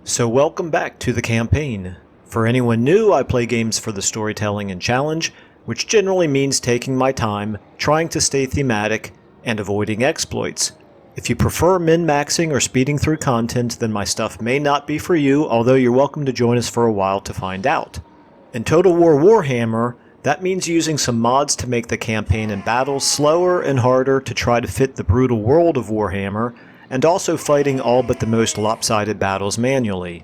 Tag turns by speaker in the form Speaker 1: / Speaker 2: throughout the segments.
Speaker 1: So welcome back to the campaign. For anyone new, I play games for the storytelling and challenge, which generally means taking my time, trying to stay thematic, and avoiding exploits. If you prefer min-maxing or speeding through content, then my stuff may not be for you, although you're welcome to join us for a while to find out. In Total War Warhammer, that means using some mods to make the campaign and battles slower and harder to try to fit the brutal world of Warhammer, and also fighting all but the most lopsided battles manually.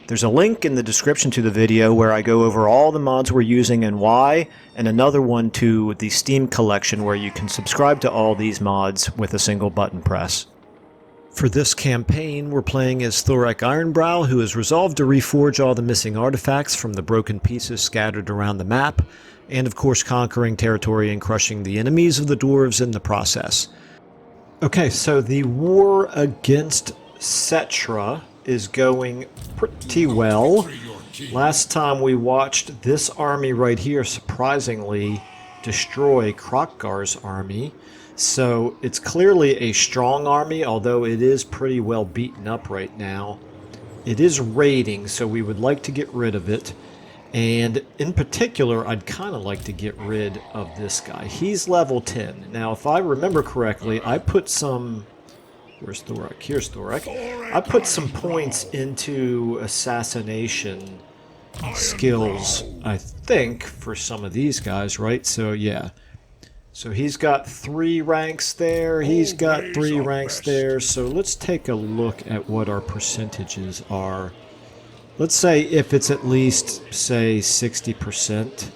Speaker 1: There's a link in the description to the video where I go over all the mods we're using and why, and another one to the Steam collection where you can subscribe to all these mods with a single button press. For this campaign, we're playing as Thorek Ironbrow, who has resolved to reforge all the missing artifacts from the broken pieces scattered around the map, and of course conquering territory and crushing the enemies of the dwarves in the process. Okay, so the war against Cetra is going pretty well. Last time we watched this army right here surprisingly destroy Krokgar's army. So it's clearly a strong army, although it is pretty well beaten up right now. It is raiding, so we would like to get rid of it. And in particular, I'd kind of like to get rid of this guy. He's level 10. Now, if I remember correctly, I put some... Where's Thorek? Here's Thorek. I put some points into assassination skills, I think, for some of these guys, right? So, yeah. So he's got 3 ranks there. He's got 3 ranks there. So let's take a look at what our percentages are. Let's say if it's at least, say, 60%,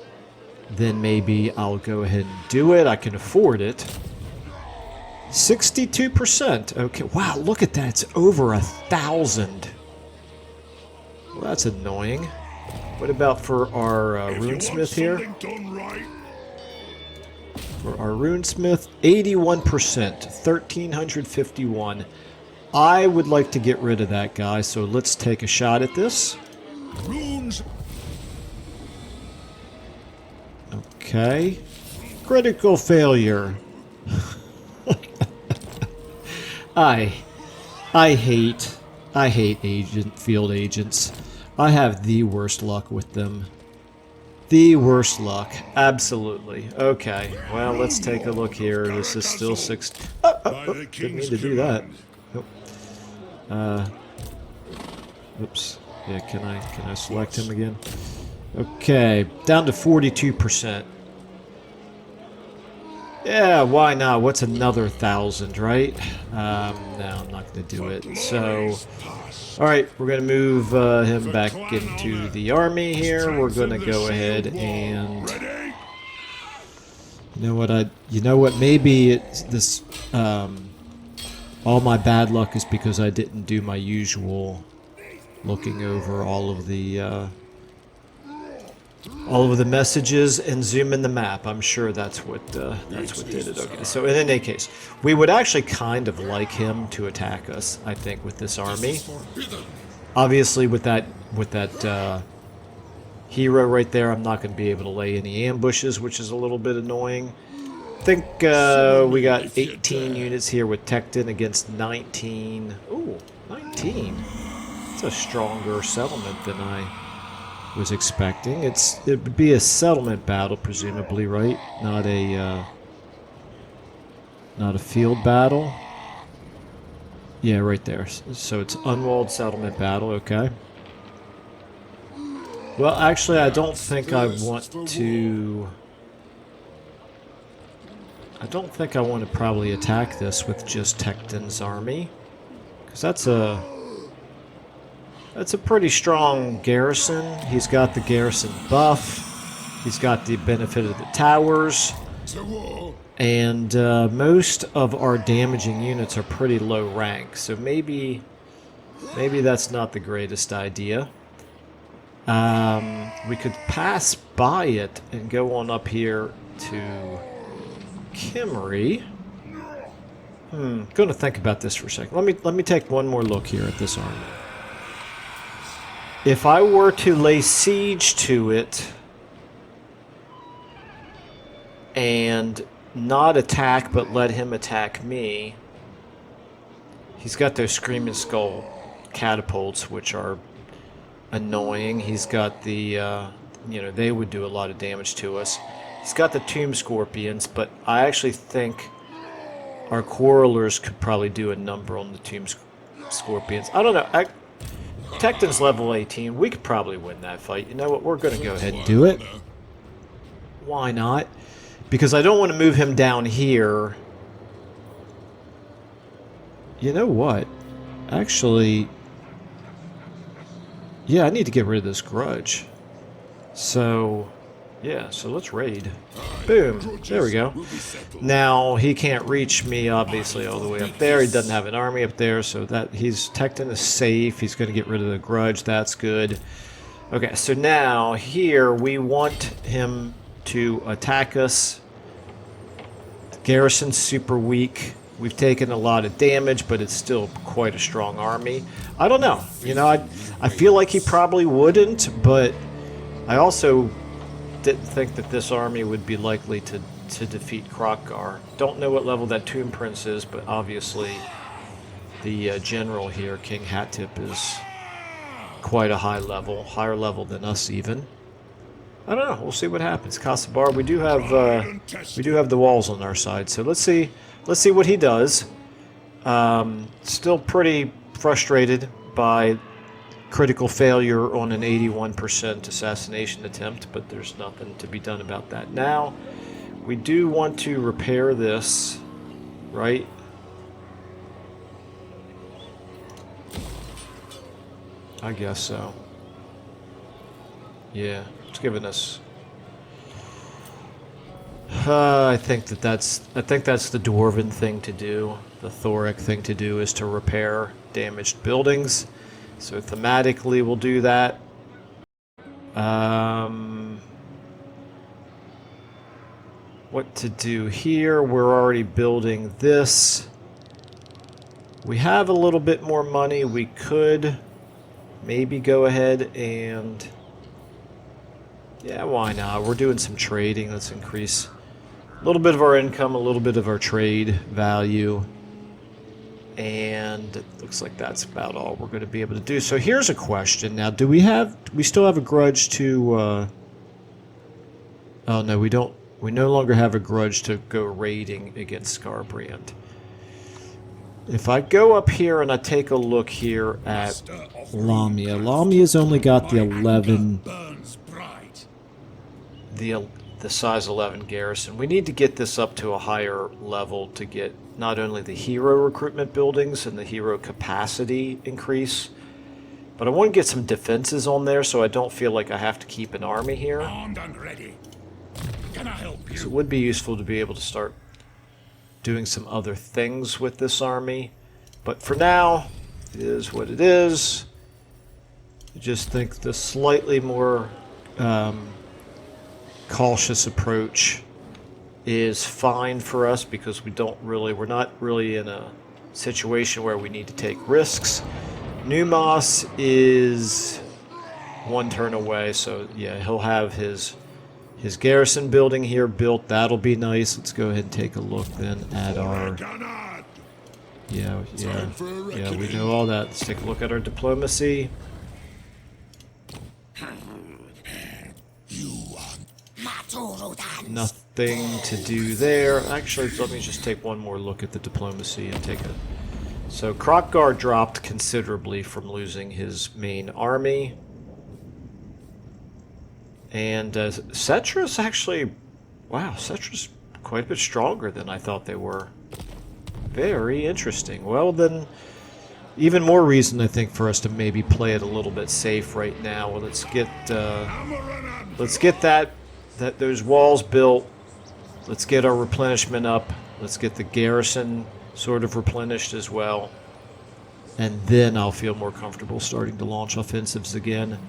Speaker 1: then maybe I'll go ahead and do it. I can afford it. 62%. Okay, wow, look at that. It's over 1,000. Well, that's annoying. What about for our runesmith here? For our runesmith, 81%, 1,351. I would like to get rid of that guy, so let's take a shot at this. Okay. Critical failure. I hate field agents. I have the worst luck with them. The worst luck. Absolutely. Okay. Well, let's take a look here. This is still 6... Didn't mean to do that. Oops. Yeah, can I select him again? Okay, down to 42%. Yeah, why not? What's another 1,000, right? No, I'm not going to do it. So, alright, we're going to move him back into the army here. We're going to go ahead and... You know what? Maybe it's this... all my bad luck is because I didn't do my usual looking over all of the messages and zoom in the map. I'm sure that's what did it. Okay, so in any case, we would actually kind of like him to attack us, I think, with this army. Obviously, with that hero right there, I'm not going to be able to lay any ambushes, which is a little bit annoying. I think we got 18 units here with Tecton against 19. Ooh, 19. It's a stronger settlement than I was expecting. It would be a settlement battle, presumably, right? Not a field battle. Yeah, right there. So it's unwalled settlement battle. Okay. Well, actually, I don't think I want to. I don't think I want to probably attack this with just Tecton's army, because that's a pretty strong garrison. He's got the garrison buff. He's got the benefit of the towers, and most of our damaging units are pretty low rank. So maybe that's not the greatest idea. We could pass by it and go on up here to Kimmery. Going to think about this for a second. Let me take one more look here at this army. If I were to lay siege to it and not attack but let him attack me, he's got those Screaming Skull catapults, which are annoying. He's got the, you know, they would do a lot of damage to us. He's got the tomb scorpions, but I actually think our quarrelers could probably do a number on the tomb scorpions. I don't know. Tekton's level 18. We could probably win that fight. You know what? We're going to go ahead and do it. Why not? Because I don't want to move him down here. You know what? Actually, yeah, I need to get rid of this grudge. So, yeah, so let's raid. Boom. There we go. Now, he can't reach me, obviously, all the way up there. He doesn't have an army up there, so that Tekton is safe. He's going to get rid of the grudge. That's good. Okay, so now, here, we want him to attack us. The garrison's super weak. We've taken a lot of damage, but it's still quite a strong army. I don't know. You know, I feel like he probably wouldn't, but I also didn't think that this army would be likely to defeat Kroq-Gar. Don't know what level that Tomb Prince is, but obviously the general here, King Hattip, is quite a high level, higher level than us even. I don't know. We'll see what happens. Kasabar, we do have the walls on our side, so let's see what he does. Still pretty frustrated by critical failure on an 81% assassination attempt, but there's nothing to be done about that now. We do want to repair this, right? I guess so. Yeah, it's giving us. I think that's the Dwarven thing to do. The Thorek thing to do is to repair damaged buildings. So thematically, we'll do that. What to do here? We're already building this. We have a little bit more money. We could maybe go ahead and... yeah, why not? We're doing some trading. Let's increase a little bit of our income, a little bit of our trade value. And it looks like that's about all we're going to be able to do. So here's a question. Now, do we still have a grudge to... oh, no, we don't. We no longer have a grudge to go raiding against Skarbrand. If I go up here and I take a look here at Lamia. Lamia's only got the 11... the size 11 garrison. We need to get this up to a higher level to get not only the hero recruitment buildings and the hero capacity increase, but I want to get some defenses on there so I don't feel like I have to keep an army here.
Speaker 2: Armed and ready. Can I help you?
Speaker 1: So it would be useful to be able to start doing some other things with this army. But for now, it is what it is. I just think the slightly more cautious approach is fine for us because we're not really in a situation where we need to take risks. Numos is one turn away, so yeah, he'll have his garrison building here built. That'll be nice. Let's go ahead and take a look then at our... yeah, we know all that. Let's take a look at our diplomacy. Nothing to do there. Actually, let me just take one more look at the diplomacy and take a... so Kroq-Gar dropped considerably from losing his main army. And Cetra's actually... wow, Cetra's quite a bit stronger than I thought they were. Very interesting. Well, then, even more reason, I think, for us to maybe play it a little bit safe right now. Well, let's get those walls built. Let's get our replenishment up. Let's get the garrison sort of replenished as well. And then I'll feel more comfortable starting to launch offensives again.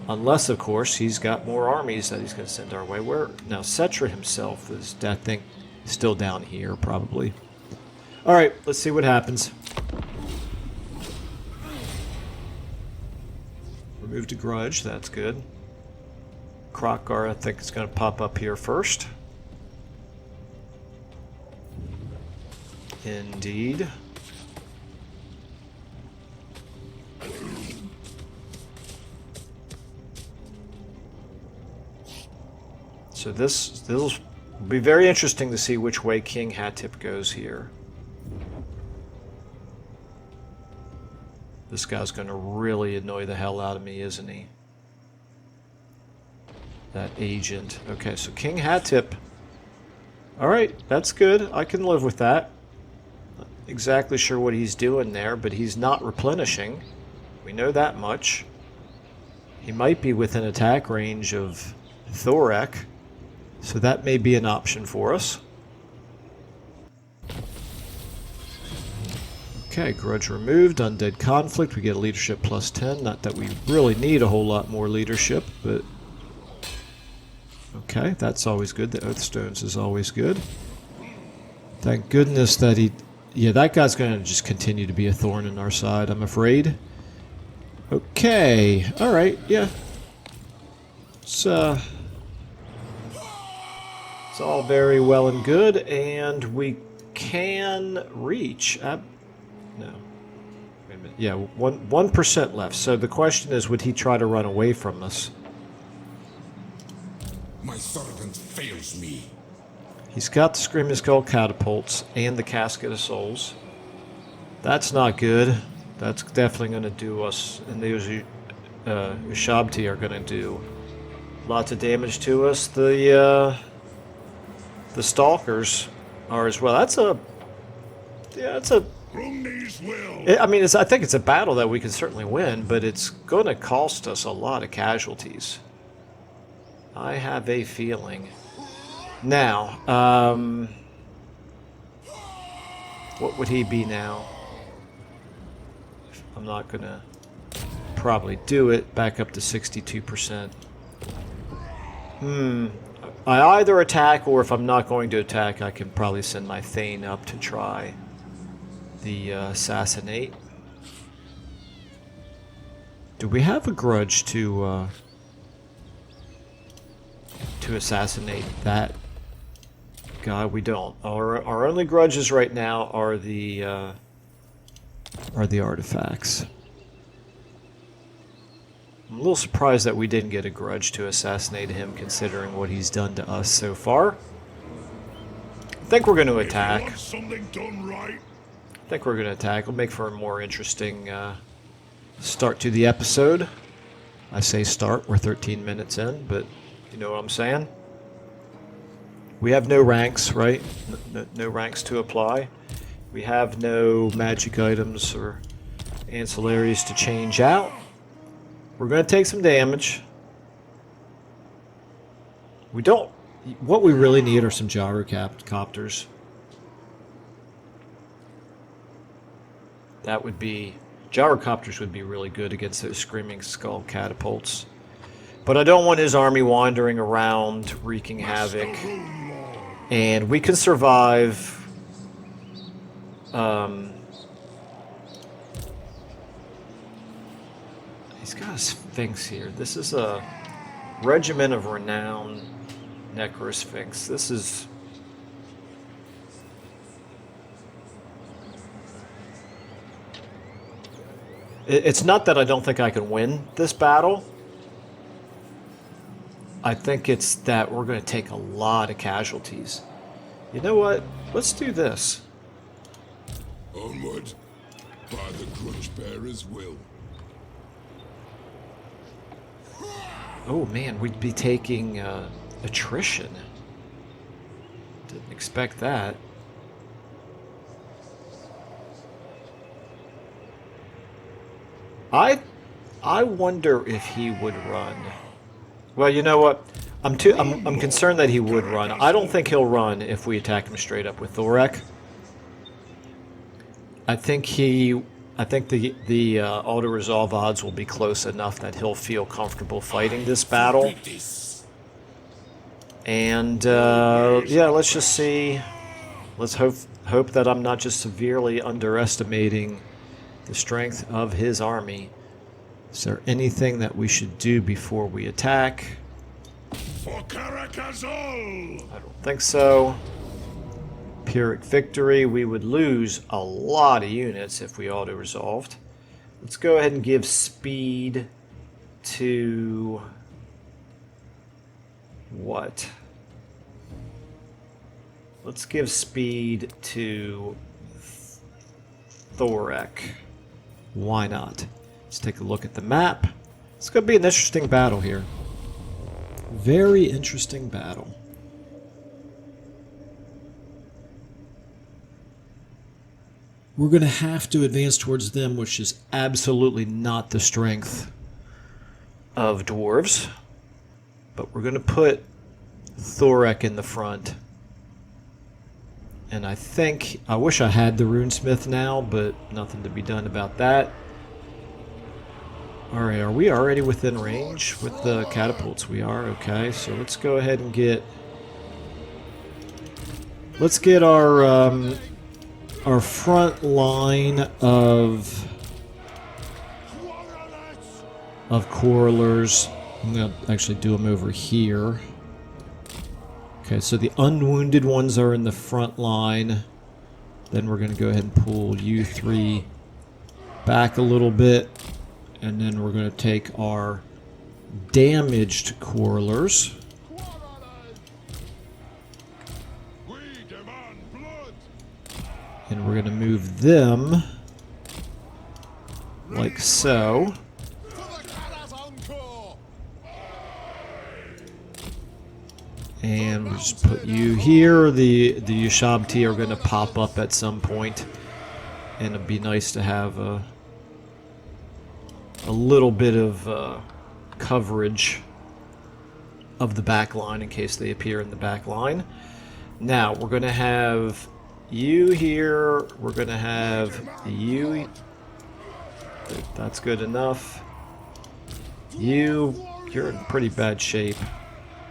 Speaker 1: Unless, of course, he's got more armies that he's going to send our way. Now, Cetra himself is, I think, still down here, probably. All right, let's see what happens. Removed a grudge, that's good. Kroq-Gar, I think, is going to pop up here first. Indeed. So this will be very interesting to see which way King Hatip goes here. This guy's going to really annoy the hell out of me, isn't he? That agent. Okay, so King Hatip. Alright, that's good. I can live with that. Not exactly sure what he's doing there, but he's not replenishing. We know that much. He might be within attack range of Thorek, so that may be an option for us. Okay, grudge removed, undead conflict, we get a leadership plus 10. Not that we really need a whole lot more leadership, but... Okay, that's always good. The Oathstones is always good. Thank goodness that he... Yeah, that guy's going to just continue to be a thorn in our side, I'm afraid. Okay, alright, yeah. It's all very well and good, and we can reach... no. Wait a minute. Yeah, 1% left. So the question is, would he try to run away from us?
Speaker 2: My servant fails me.
Speaker 1: He's got the Screaming Skull catapults and the Casket of Souls. That's not good. That's definitely going to do us, and the Ushabti are going to do lots of damage to us. The Stalkers are as well. That's a... Yeah, it's a... I mean, I think it's a battle that we can certainly win, but it's going to cost us a lot of casualties. I have a feeling. Now, what would he be now? I'm not going to probably do it. Back up to 62%. I either attack, or if I'm not going to attack, I can probably send my Thane up to try the assassinate. Do we have a grudge to assassinate that guy? We don't. Our only grudges right now are the artifacts. I'm a little surprised that we didn't get a grudge to assassinate him, considering what he's done to us so far. I think we're going to attack. I think we're going to attack. It'll make for a more interesting start to the episode. I say start, we're 13 minutes in, but you know what I'm saying? We have no ranks, right? No ranks to apply. We have no magic items or ancillaries to change out. We're going to take some damage. We don't... What we really need are some gyrocopters. That would be... Gyrocopters would be really good against those Screaming Skull catapults. But I don't want his army wandering around, wreaking havoc. And we can survive... He's got a Sphinx here. This is a Regiment of Renown Necrosphinx. This is... It's not that I don't think I can win this battle. I think it's that we're going to take a lot of casualties. You know what? Let's do this.
Speaker 2: Onward, by the grudge bearer's will.
Speaker 1: Oh man, we'd be taking attrition. Didn't expect that. I wonder if he would run. Well, you know what? I'm concerned that he would run. I don't think he'll run if we attack him straight up with Thorek. I think the auto-resolve odds will be close enough that he'll feel comfortable fighting this battle. And, yeah, let's just see. Let's hope that I'm not just severely underestimating the strength of his army. Is there anything that we should do before we attack?
Speaker 2: For Karakazol!
Speaker 1: I don't think so. Pyrrhic victory. We would lose a lot of units if we auto-resolved. Let's go ahead and give speed to... what? Let's give speed to Thorek. Why not? Let's take a look at the map. It's going to be an interesting battle here. Very interesting battle. We're going to have to advance towards them, which is absolutely not the strength of dwarves. But we're going to put Thorek in the front. And I wish I had the runesmith now, but nothing to be done about that. Alright, are we already within range with the catapults? We are, okay. So let's go ahead and get... Let's get our front line of quarrelers. I'm going to actually do them over here. Okay, so the unwounded ones are in the front line. Then we're going to go ahead and pull you three back a little bit. And then we're going to take our damaged quarrelers. And we're going to move them like so. And we'll just put you here. The Ushabti are going to pop up at some point. And it'd be nice to have a little bit of coverage of the back line in case they appear in the back line. Now, we're going to have you here. We're going to have you. That's good enough. You're in pretty bad shape.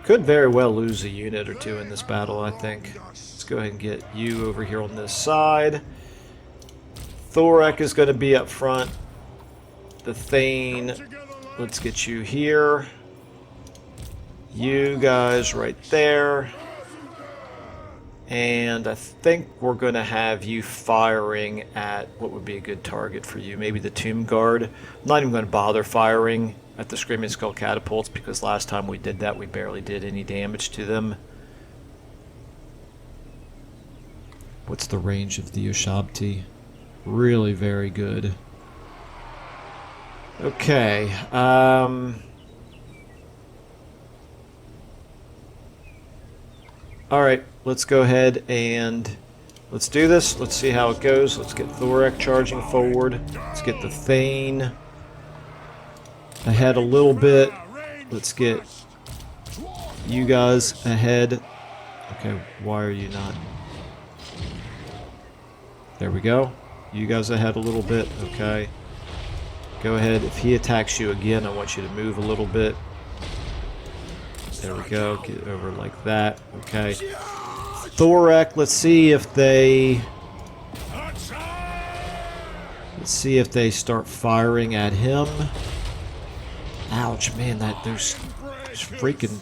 Speaker 1: Could very well lose a unit or two in this battle, I think. Let's go ahead and get you over here on this side. Thorek is going to be up front. The Thane, let's get you here. You guys right there. And I think we're going to have you firing at what would be a good target for you. Maybe the Tomb Guard. I'm not even going to bother firing at the Screaming Skull catapults because last time we did that we barely did any damage to them. What's the range of the Ushabti? Really very good. Okay. Alright, let's go ahead and let's do this. Let's see how it goes. Let's get Thorek charging forward. Let's get the Thane ahead a little bit. Let's get you guys ahead. Okay, why are you not? There we go. You guys ahead a little bit. Okay. Go ahead. If he attacks you again, I want you to move a little bit. There we go. Get over like that. Okay. Thorek, let's see if they start firing at him. Ouch, man, those freaking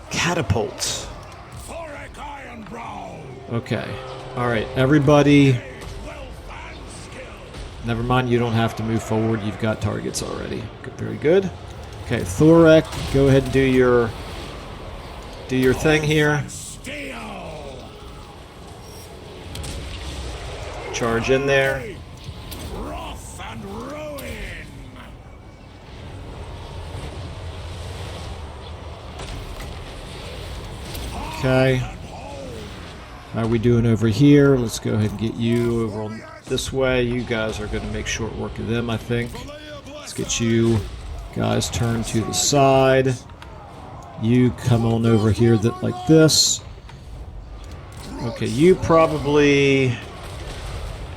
Speaker 1: catapults. Okay. Alright, everybody. Never mind, you don't have to move forward. You've got targets already. Good, very good. Okay, Thorek, go ahead and do your thing here. Charge in there. Okay. How are we doing over here? Let's go ahead and get you over on this way. You guys are going to make short work of them, I think. Let's get you guys turned to the side. You come on over here like this. Okay, you probably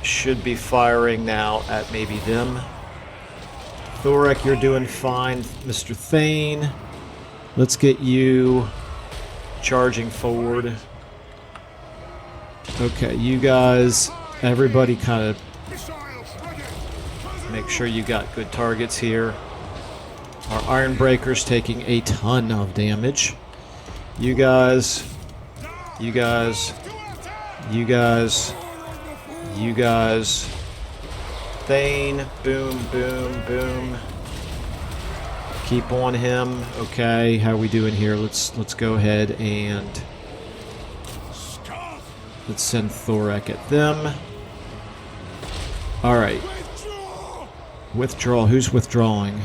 Speaker 1: should be firing now at maybe them. Thorek, you're doing fine. Mr. Thane, let's get you charging forward. Okay, you guys, everybody kind of make sure you got good targets here. Our Ironbreaker's taking a ton of damage. You guys, you guys, you guys, you guys. Thane, boom, boom, boom. Keep on him. Okay, how are we doing here? Let's go ahead and Let's send Thorek at them. Alright. Withdraw. Who's withdrawing?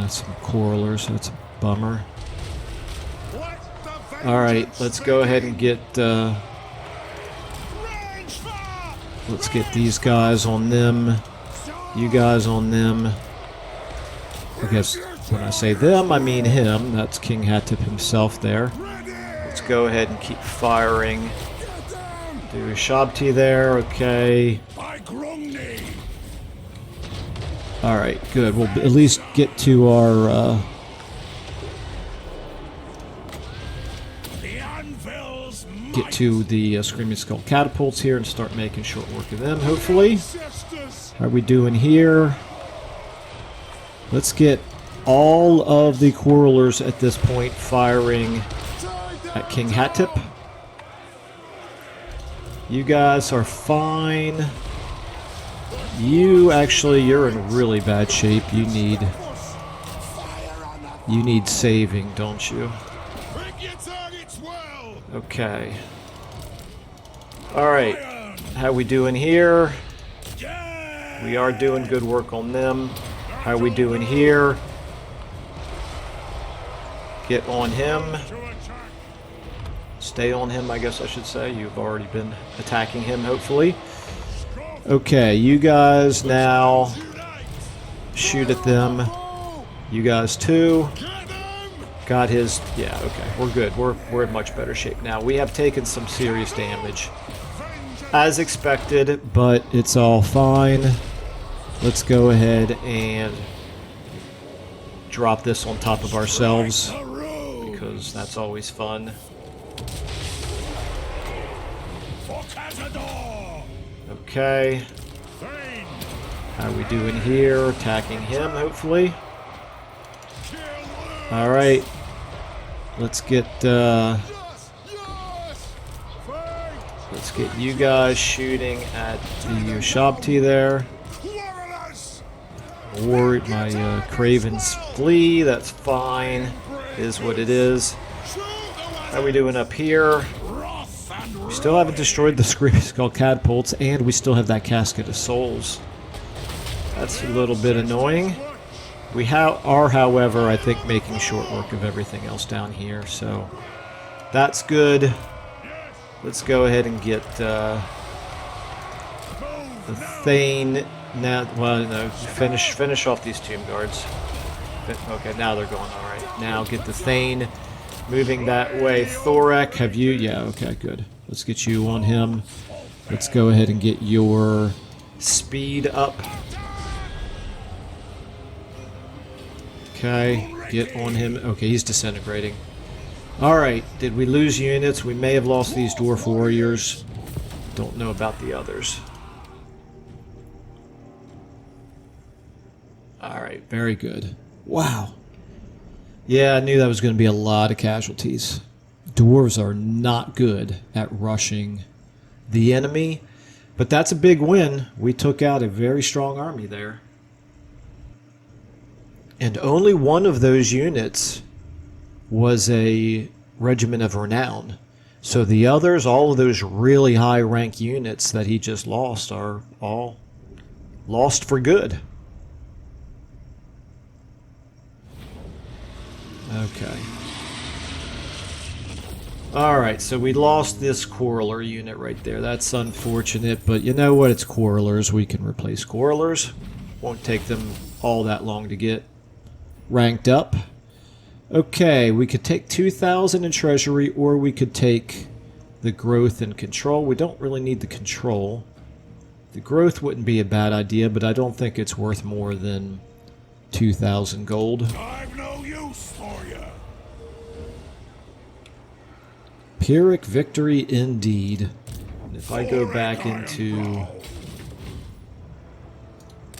Speaker 1: Some Quarrelers. That's a bummer. Alright, let's go ahead and get... let's get these guys on them. You guys on them. I guess when I say them, I mean him. That's King Hatip himself there. Let's go ahead and keep firing. Do a Shabti there, okay. Alright, good. We'll at least get to our... get to the Screaming Skull catapults here and start making short work of them, hopefully. How are we doing here? Let's get all of the Quarrelers at this point firing at King Hatip. You guys are fine. You actually, you're in really bad shape. You need saving, don't you? Okay. Alright. How we doing here? We are doing good work on them. How we doing here? Get on him. Stay on him, I guess I should say. You've already been attacking him, hopefully. Okay, you guys now shoot at them. You guys too. Got his... yeah, okay. We're good. We're in much better shape now. We have taken some serious damage. As expected, but it's all fine. Let's go ahead and drop this on top of ourselves, because that's always fun. Okay. How we doing here? Attacking him, hopefully. Alright. Let's get you guys shooting at the Shabti there. Or my Cravens flee, that's fine. Is what it is. How we doing up here? We still haven't destroyed the Screaming Skull catapults, and we still have that Casket of Souls. That's a little bit annoying. We are, however, I think, making short work of everything else down here, so that's good. Let's go ahead and get the Thane now. Well, no, finish off these Tomb Guards. Okay, now they're going all right. Now get the Thane moving that way. Thorek, have you? Yeah, okay, good. Let's get you on him. Let's go ahead and get your speed up. Okay, get on him. Okay, he's disintegrating. Alright, did we lose units? We may have lost these Dwarf Warriors. Don't know about the others. Alright, very good. Wow. Yeah, I knew that was going to be a lot of casualties. Dwarves are not good at rushing the enemy, but that's a big win. We took out a very strong army there. And only one of those units was a regiment of renown. So the others, all of those really high rank units that he just lost, are all lost for good. Okay. Alright, so we lost this Quarreler unit right there. That's unfortunate, but you know what? It's Quarrelers. We can replace Quarrelers. Won't take them all that long to get ranked up. Okay, we could take 2,000 in treasury, or we could take the growth and control. We don't really need the control. The growth wouldn't be a bad idea, but I don't think it's worth more than 2,000 gold.
Speaker 2: I've no use for you.
Speaker 1: Pyrrhic victory indeed. And if I go back into...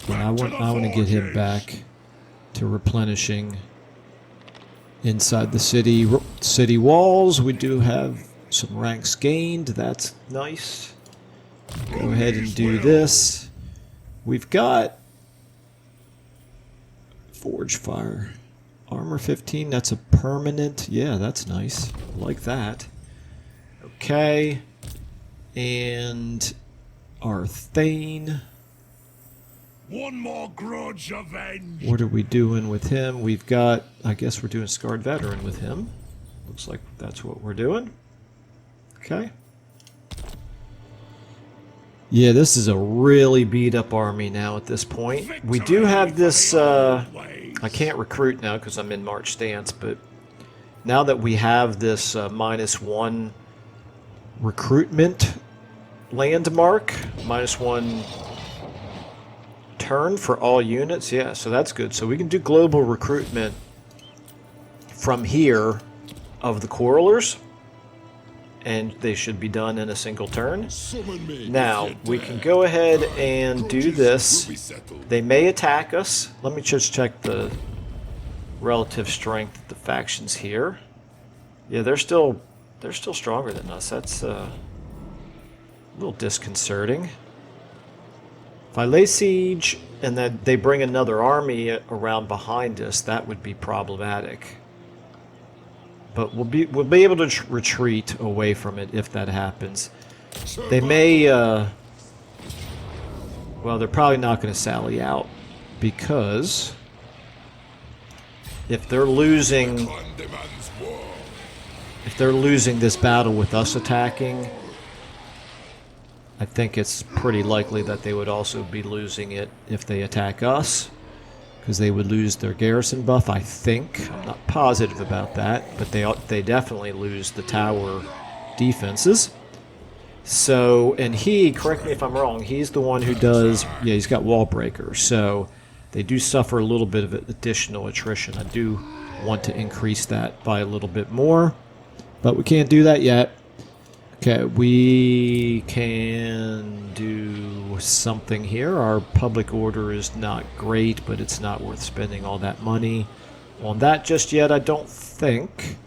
Speaker 1: I want to get him back to replenishing inside the city walls. We do have some ranks gained. That's nice. Go ahead and do this. We've got Forge Fire. Armor 15, that's a permanent. Yeah, that's nice. I like that. Okay. And our Thane.
Speaker 2: One more grudge avenged.
Speaker 1: What are we doing with him? We've got, I guess we're doing Scarred Veteran with him. Looks like that's what we're doing. Okay. Yeah, this is a really beat up army now at this point. We do have this, I can't recruit now because I'm in March stance, but now that we have this -1 recruitment landmark, -1 turn for all units, yeah, so that's good. So we can do global recruitment from here of the Quarrelers, and they should be done in a single turn. Now, we can go ahead and do this. They may attack us. Let me just check the relative strength of the factions here. Yeah, they're still stronger than us. That's a little disconcerting. If I lay siege and then they bring another army around behind us, that would be problematic. But we'll be able to retreat away from it if that happens. They may, well, they're probably not going to sally out because if they're losing this battle with us attacking, I think it's pretty likely that they would also be losing it if they attack us, because they would lose their garrison buff, I think. I'm not positive about that, but they definitely lose the tower defenses. So, and he, correct me if I'm wrong, he's the one who does, yeah, he's got wall breakers, so they do suffer a little bit of additional attrition. I do want to increase that by a little bit more, but we can't do that yet. Okay, we can do something here. Our public order is not great, but it's not worth spending all that money on that just yet, I don't think.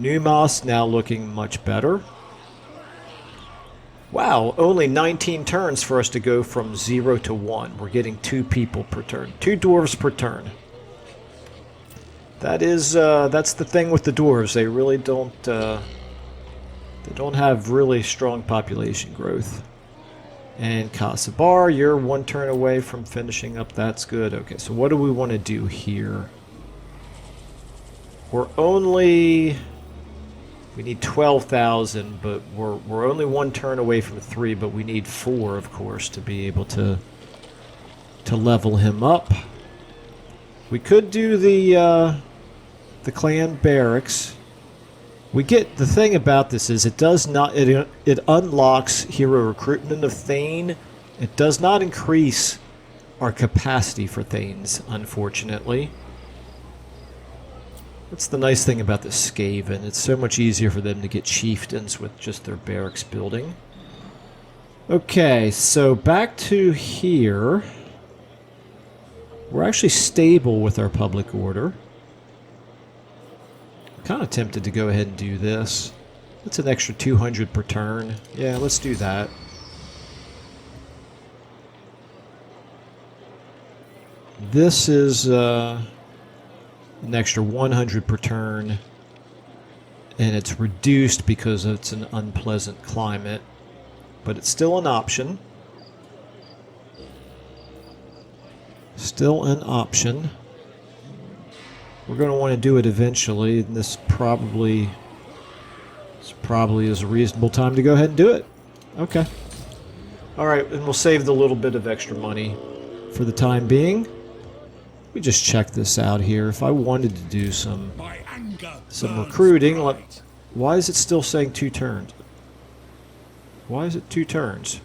Speaker 1: Numos now looking much better. Wow, only 19 turns for us to go from 0 to 1. We're getting 2 people per turn. 2 dwarves per turn. That is, that's the thing with the dwarves. They really don't... They don't have really strong population growth. And Kasabar, you're 1 turn away from finishing up. That's good. Okay, so what do we want to do here? We're only... We need 12,000, but we're only 1 turn away from 3, but we need 4, of course, to be able to level him up. We could do the clan barracks. We get, the thing about this is it does not, it unlocks hero recruitment of Thane. It does not increase our capacity for Thanes, unfortunately. That's the nice thing about the Skaven. It's so much easier for them to get chieftains with just their barracks building. Okay, so back to here. We're actually stable with our public order. Kind of tempted to go ahead and do this. That's an extra 200 per turn. Yeah, let's do that. This is an extra 100 per turn, and it's reduced because it's an unpleasant climate, but it's still an option. Still an option. We're going to want to do it eventually, and this probably is a reasonable time to go ahead and do it. Okay. Alright, and we'll save the little bit of extra money for the time being. Let me just check this out here. If I wanted to do some recruiting, why is it still saying 2 turns? Why is it 2 turns?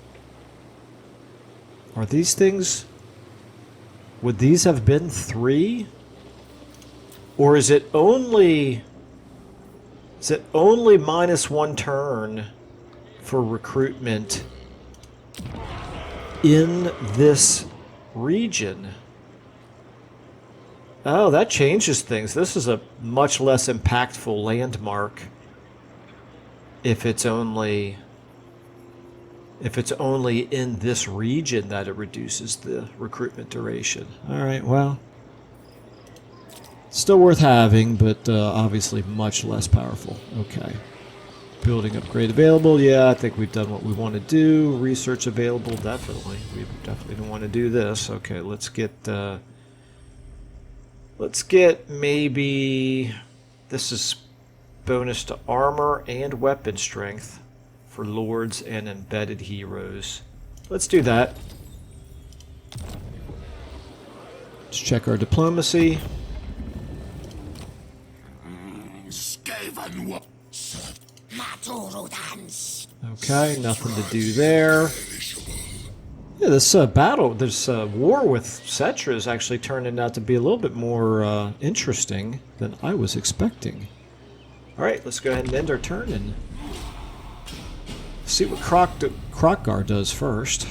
Speaker 1: Are these things... Would these have been 3? Or is it only -1 turn for recruitment in this region? Oh, that changes things. This is a much less impactful landmark if it's only in this region that it reduces the recruitment duration. All right, well, still worth having, but obviously much less powerful. Okay. Building upgrade available. Yeah, I think we've done what we want to do. Research available. Definitely. We definitely don't want to do this. Okay, let's get maybe... This is bonus to armor and weapon strength for lords and embedded heroes. Let's do that. Let's check our diplomacy. Okay, nothing to do there. Yeah, this battle, this war with Cetra is actually turning out to be a little bit more interesting than I was expecting. Alright, let's go ahead and end our turn and see what Krokgar does first.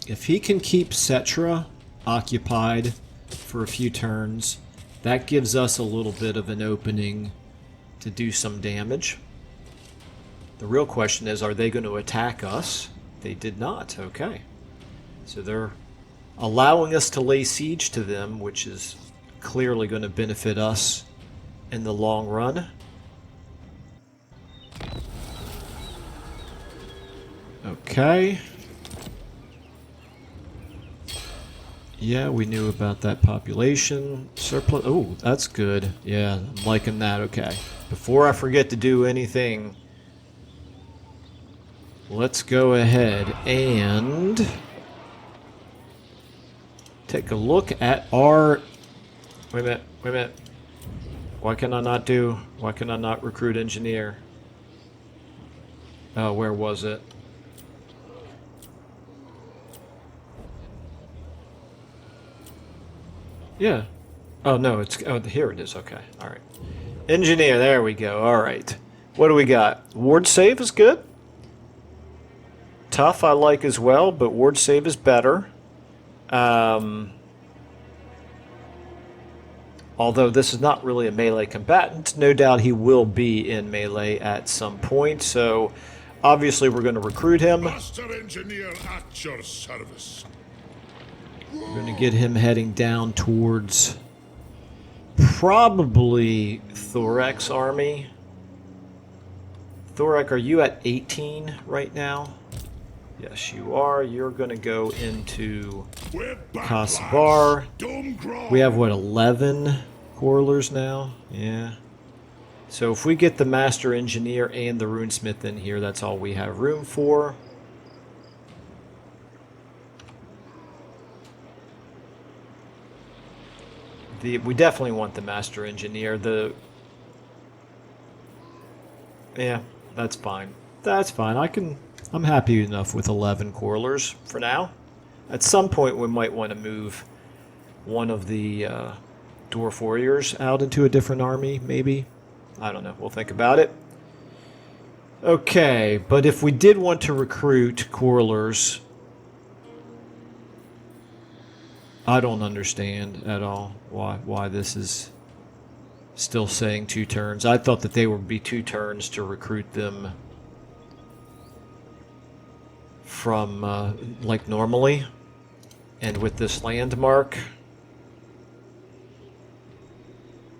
Speaker 1: If he can keep Cetra occupied for a few turns, that gives us a little bit of an opening to do some damage. The real question is, are they going to attack us? They did not. Okay. So they're allowing us to lay siege to them, which is clearly going to benefit us in the long run. Okay. Yeah, we knew about that population surplus. Oh, that's good. Yeah, I'm liking that. Okay. Before I forget to do anything, let's go ahead and take a look at our... Wait a minute. Why can I not recruit engineer? Oh, where was it? Yeah. Oh, no, it's... Oh, here it is. Okay. All right. Engineer, there we go. All right. What do we got? Ward save is good. Tough I like as well, but ward save is better. Although this is not really a melee combatant, no doubt he will be in melee at some point, so obviously we're going to recruit him.
Speaker 2: Master engineer at your service.
Speaker 1: We're going to get him heading down towards probably Thorek's army. Thorek, are you at 18 right now? Yes, you are. You're going to go into Kasabar. We have, what, 11 Quarrelers now? Yeah. So if we get the Master Engineer and the Runesmith in here, that's all we have room for. We definitely want the Master Engineer. Yeah, that's fine. That's fine. I'm happy enough with 11 Quarrelers for now. At some point, we might want to move one of the Dwarf Warriors out into a different army, maybe. I don't know. We'll think about it. Okay, but if we did want to recruit Quarrelers, I don't understand at all why this is still saying 2 turns. I thought that they would be 2 turns to recruit them from, like normally. And with this landmark...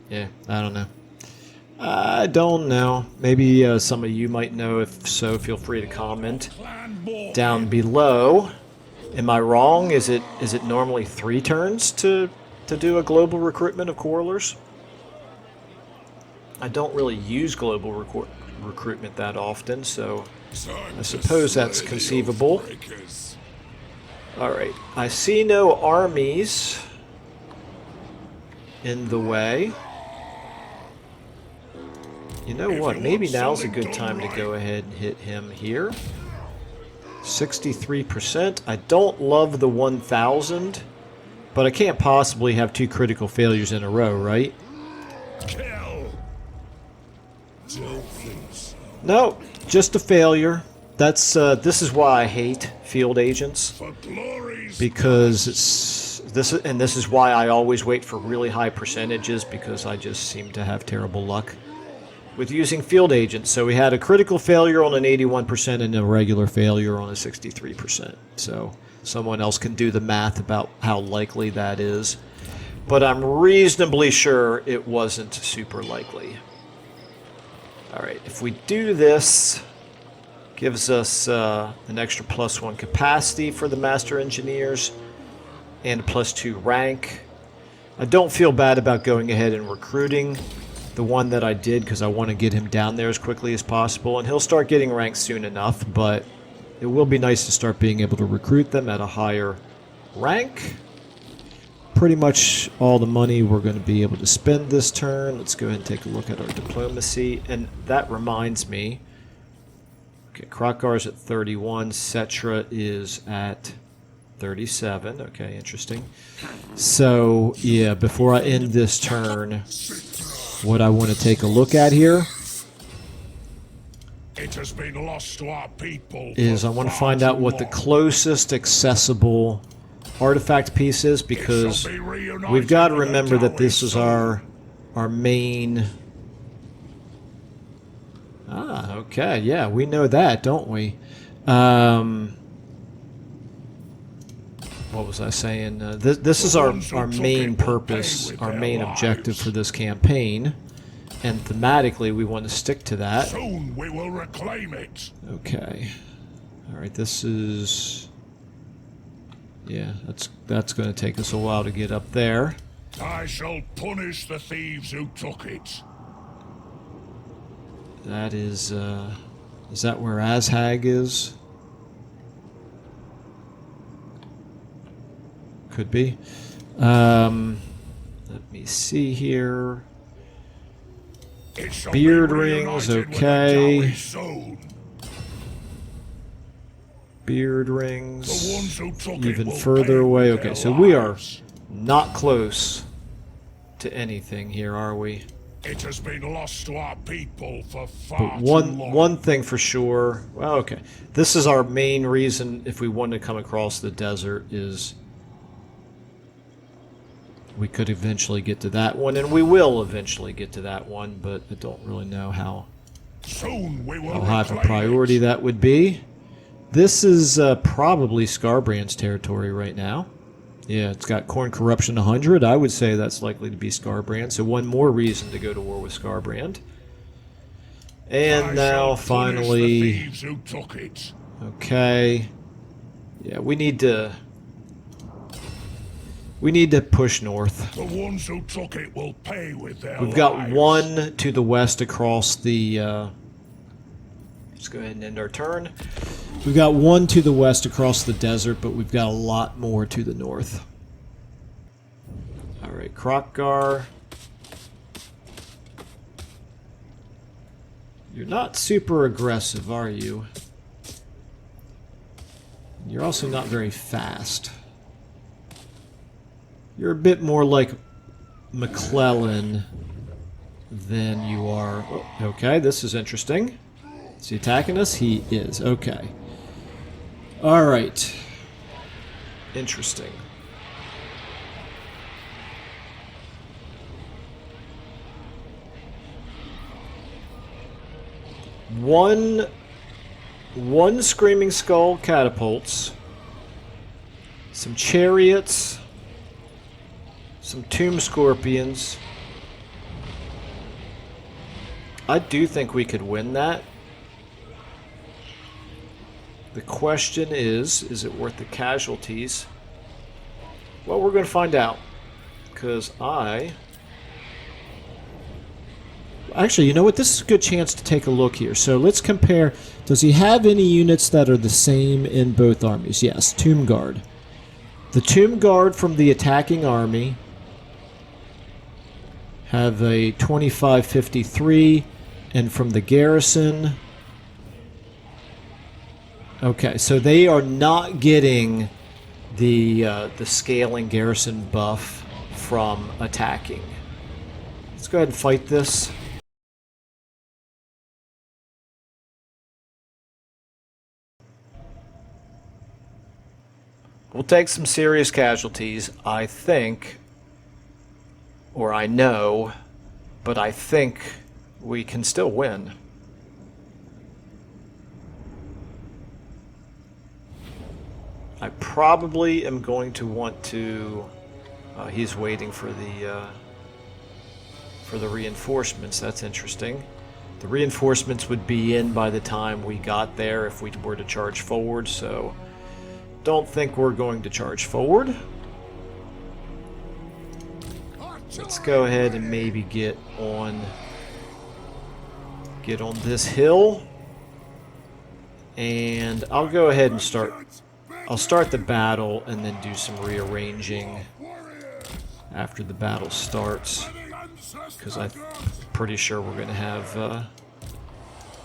Speaker 1: Yeah, I don't know. I don't know. Maybe some of you might know. If so, feel free to comment down below. Am I wrong? Is it normally 3 turns to do a global recruitment of Quarrelers? I don't really use global recruitment that often, so I suppose that's conceivable. Alright, I see no armies in the way. You know what, maybe now's a good time to go ahead and hit him here. 63%. I don't love the 1,000, but I can't possibly have 2 critical failures in a row, right? No, just a failure. That's this is why I hate field agents, because this is why I always wait for really high percentages, because I just seem to have terrible luck with using field agents. So we had a critical failure on an 81% and a regular failure on a 63%. So someone else can do the math about how likely that is. but I'm reasonably sure it wasn't super likely. Alright, if we do this, gives us an extra +1 capacity for the Master Engineers and a +2 rank. I don't feel bad about going ahead and recruiting the one that I did because I want to get him down there as quickly as possible, and he'll start getting ranked soon enough, but it will be nice to start being able to recruit them at a higher rank. Pretty much all the money we're going to be able to spend this turn. Let's go ahead and take a look at our diplomacy. And that reminds me. Okay, Krokgar's at 31. Cetra is at 37. Okay, interesting. So, yeah, before I end this turn, what I want to take a look at here
Speaker 2: It has been lost to our people
Speaker 1: is I want to find out what the closest accessible artifact piece is, because we've got to remember that this is our main... Ah, okay, yeah, we know that, don't we? What was I saying? This is our main purpose, our main objective for this campaign, and thematically we want to stick to that.
Speaker 2: Soon we will reclaim it.
Speaker 1: Okay. Alright, this is... Yeah, that's going to take us a while to get up there.
Speaker 2: I shall punish the thieves who took it.
Speaker 1: That is that where Azhag is? Could be. Let me see here. Beard rings, okay. Beard rings, even further away. Okay, so we are not close to anything here, are we?
Speaker 2: It has been lost to our people for far
Speaker 1: But
Speaker 2: too long.
Speaker 1: one thing for sure. Well, okay, this is our main reason if we want to come across the desert is we could eventually get to that one, and we will eventually get to that one, but I don't really know how high of a priority that would be. This is probably Scarbrand's territory right now. Yeah, it's got Corn Corruption 100. I would say that's likely to be Scarbrand, so one more reason to go to war with Scarbrand. And now, finally... Okay. Yeah, we need to push north.
Speaker 2: The ones who took it will pay with their
Speaker 1: We've got
Speaker 2: lives.
Speaker 1: one to the west across the... let's go ahead and end our turn. We've got one to the west across the desert, but we've got a lot more to the north. Alright, Krokgar. You're not super aggressive, are you? You're also not very fast. You're a bit more like McClellan than you are... Oh, okay, this is interesting. Is he attacking us? He is. Okay. Alright. Interesting. One Screaming Skull catapults. Some chariots. Some Tomb Scorpions. I do think we could win that. The question is it worth the casualties? Well, we're going to find out. Because Actually, you know what? This is a good chance to take a look here. So let's compare. Does he have any units that are the same in both armies? Yes, Tomb Guard. The Tomb Guard from the attacking army have a 2553, and from the garrison... Okay, so they are not getting the scaling garrison buff from attacking. Let's go ahead and fight this. We'll take some serious casualties, I think, or I know, but I think we can still win. I probably am going to want to He's waiting for the reinforcements. That's interesting. The reinforcements would be in by the time we got there if we were to charge forward, so don't think we're going to charge forward. Let's go ahead and maybe get on this hill. And I'll go ahead and start the battle and then do some rearranging after the battle starts, because I'm pretty sure we're going to have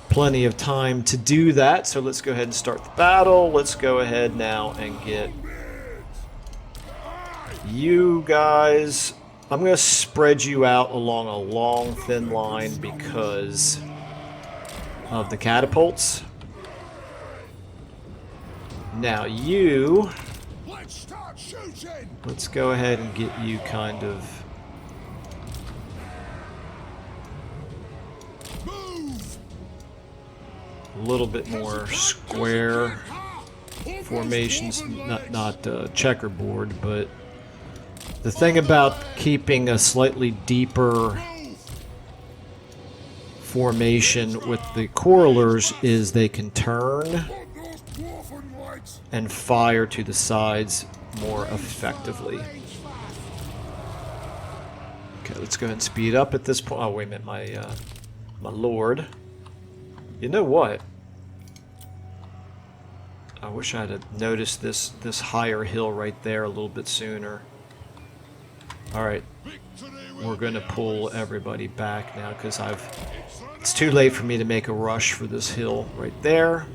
Speaker 1: plenty of time to do that. So let's go ahead and start the battle. Let's go ahead now and get you guys. I'm going to spread you out along a long, thin line because of the catapults. Now you, let's go ahead and get you kind of a little bit more square formations, not checkerboard, but the thing about keeping a slightly deeper formation with the correlers is they can turn and fire to the sides more effectively. Okay, let's go ahead and speed up at this point. Oh, wait a minute, my lord. You know what? I wish I had noticed this higher hill right there a little bit sooner. Alright, we're going to pull everybody back now because it's too late for me to make a rush for this hill right there.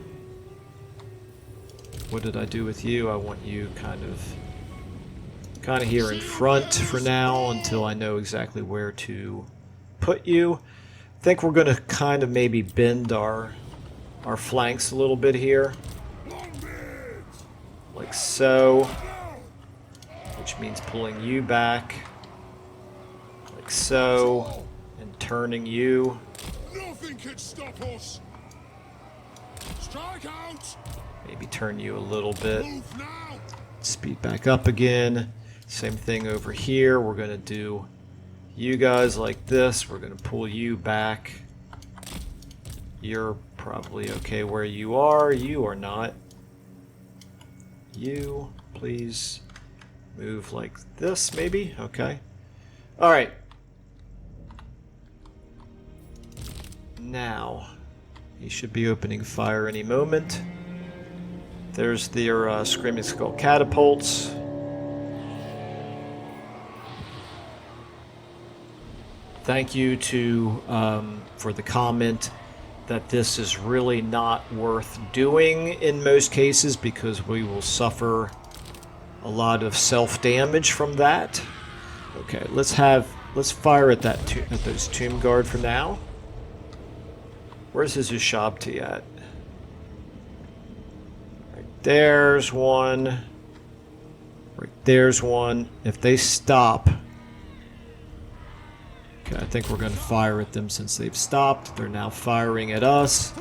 Speaker 1: What did I do with you? I want you kind of here in front for now until I know exactly where to put you. I think we're going to kind of maybe bend our flanks a little bit here. Like so. Which means pulling you back. Like so. And turning you.
Speaker 2: Nothing can stop us. Strike out.
Speaker 1: Maybe turn you a little bit. Speed back up again. Same thing over here. We're going to do you guys like this. We're going to pull you back. You're probably okay where you are. You are not. You, please move like this, maybe? Okay. Alright. Now, he should be opening fire any moment. There's their Screaming Skull catapults. Thank you for the comment that this is really not worth doing in most cases because we will suffer a lot of self-damage from that. Okay, let's fire at those Tomb Guard for now. Where's his Ushabti at? Right there's one. Right there's one. If they stop, okay, I think we're going to fire at them since they've stopped. They're now firing at us.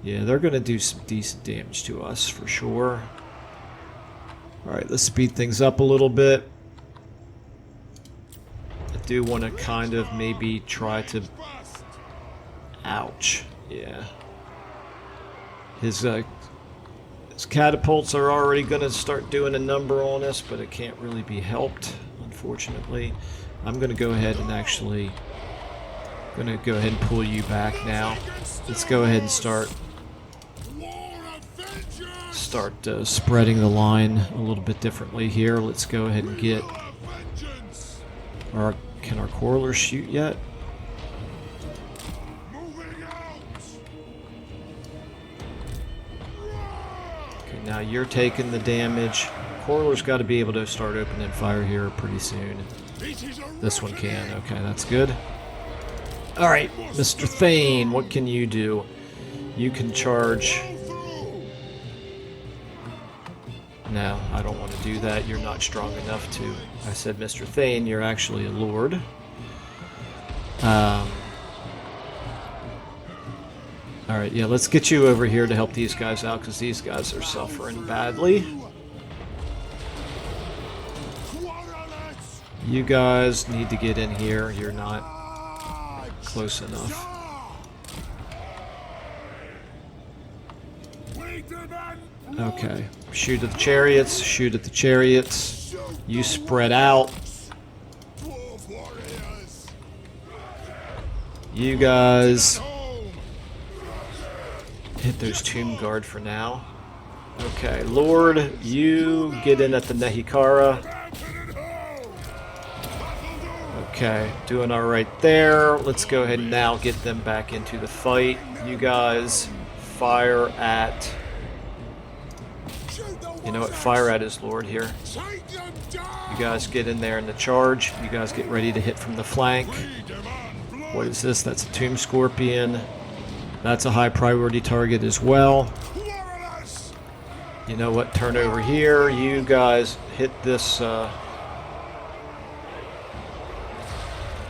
Speaker 1: Yeah, they're going to do some decent damage to us for sure. Alright, let's speed things up a little bit. I do want to kind of maybe try to... Ouch. Yeah. His catapults are already going to start doing a number on us, but it can't really be helped, unfortunately. I'm going to go ahead and actually... pull you back now. Let's go ahead and start spreading the line a little bit differently here. Let's go ahead and get... Can our correlers shoot yet? Okay, now you're taking the damage. Correlers got to be able to start opening fire here pretty soon. This one can. Okay, that's good. Alright, Mr. Thane, what can you do? You can charge... No, I don't want to do that. You're not strong enough to... I said Mr. Thane, you're actually a lord. Alright, yeah, let's get you over here to help these guys out, because these guys are suffering badly. You guys need to get in here. You're not close enough. Okay. Shoot at the chariots. Shoot at the chariots. You spread out. You guys hit those tomb guard for now. Okay, Lord, you get in at the Nehikara. Okay, doing alright there. Let's go ahead and now get them back into the fight. You guys fire at... You know what? Fire at his Lord here. You guys get in there in the charge. You guys get ready to hit from the flank. What is this? That's a Tomb Scorpion. That's a high priority target as well. You know what? Turn over here. You guys hit this...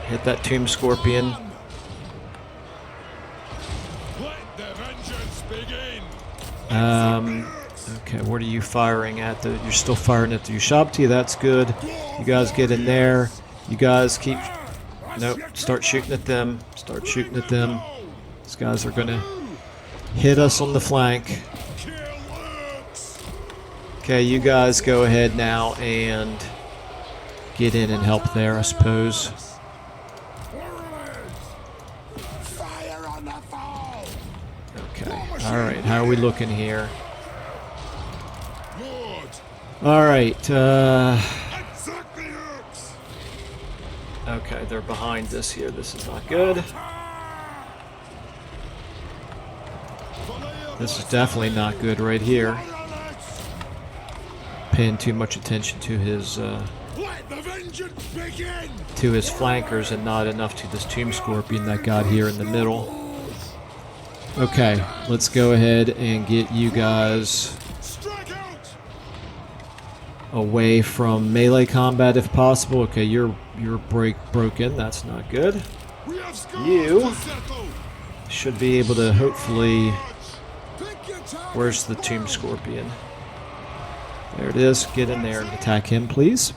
Speaker 1: hit that Tomb Scorpion. Okay, what are you firing at? You're still firing at the Ushabti. That's good. You guys get in there. You guys keep... Nope, start shooting at them. Start shooting at them. These guys are going to hit us on the flank. Okay, you guys go ahead now and get in and help there, I suppose. Okay, alright, how are we looking here? Alright, okay, they're behind this here. This is not good. This is definitely not good right here. Paying too much attention to his flankers and not enough to this Tomb Scorpion that got here in the middle. Okay, let's go ahead and get you guys away from melee combat if possible. Okay, you're broken. That's not good. You should be able to hopefully... Where's the Tomb Scorpion? There it is. Get in there and attack him, please.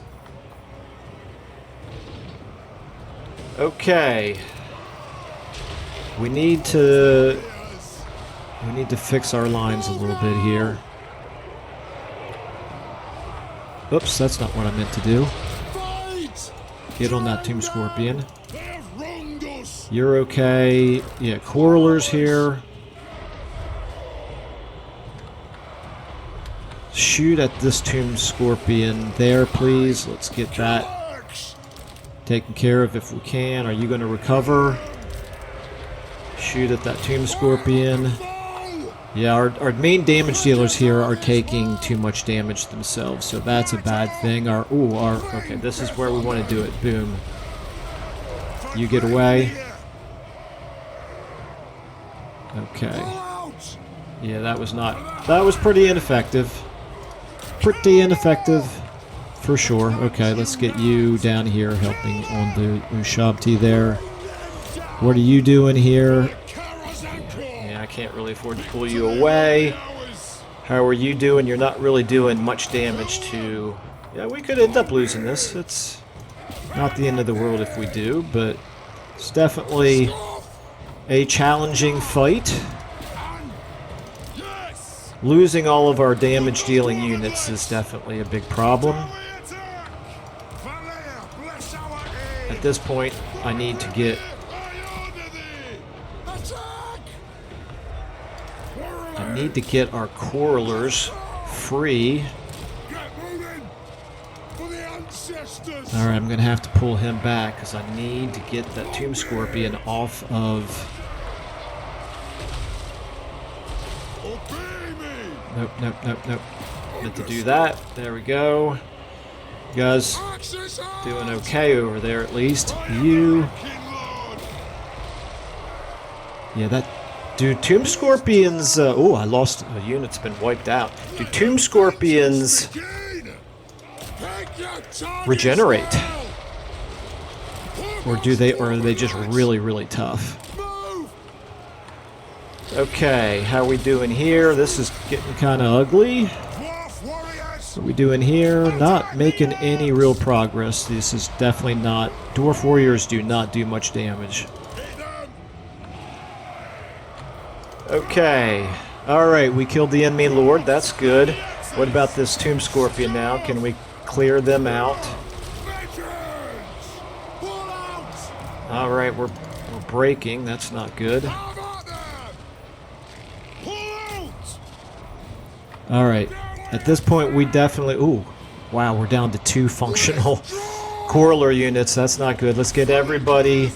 Speaker 1: Okay. We need to fix our lines a little bit here. Oops, that's not what I meant to do. Get on that Tomb Scorpion. You're okay. Yeah, Quarrelers here. Shoot at this Tomb Scorpion there, please. Let's get that taken care of if we can. Are you going to recover? Shoot at that Tomb Scorpion. Yeah, our main damage dealers here are taking too much damage themselves, so that's a bad thing. Okay, this is where we want to do it. Boom. You get away. Okay. Yeah, that was pretty ineffective. Pretty ineffective, for sure. Okay, let's get you down here helping on the Ushabti there. What are you doing here? Yeah, I can't really afford to pull you away. How are you doing? You're not really doing much damage to... Yeah, we could end up losing this. It's not the end of the world if we do, but it's definitely a challenging fight. Losing all of our damage-dealing units is definitely a big problem. At this point, I need to get... our Quarrelers free. Alright, I'm going to have to pull him back because I need to get that Tomb Scorpion off of... Nope. Meant to do that. There we go. You guys doing okay over there at least. You... Yeah, that... Dude, Tomb Scorpions... oh, I lost... A unit's been wiped out. Do Tomb Scorpions... regenerate? Or are they just really, really tough? Okay, how we doing here? This is getting kind of ugly. What are we doing here? Not making any real progress. This is definitely not... Dwarf warriors do not do much damage. Okay. Alright, we killed the enemy lord. That's good. What about this tomb scorpion now? Can we clear them out? Alright, we're breaking. That's not good. Alright. At this point, we definitely... Ooh. Wow, we're down to 2 functional corollary units. That's not good. Let's get everybody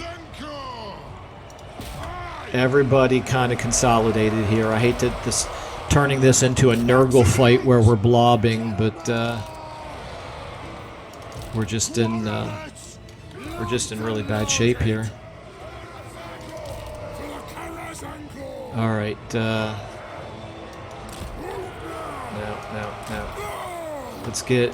Speaker 1: kind of consolidated here. I hate that turning this into a Nurgle fight where we're blobbing, but we're just in really bad shape here. All right. No. Let's get.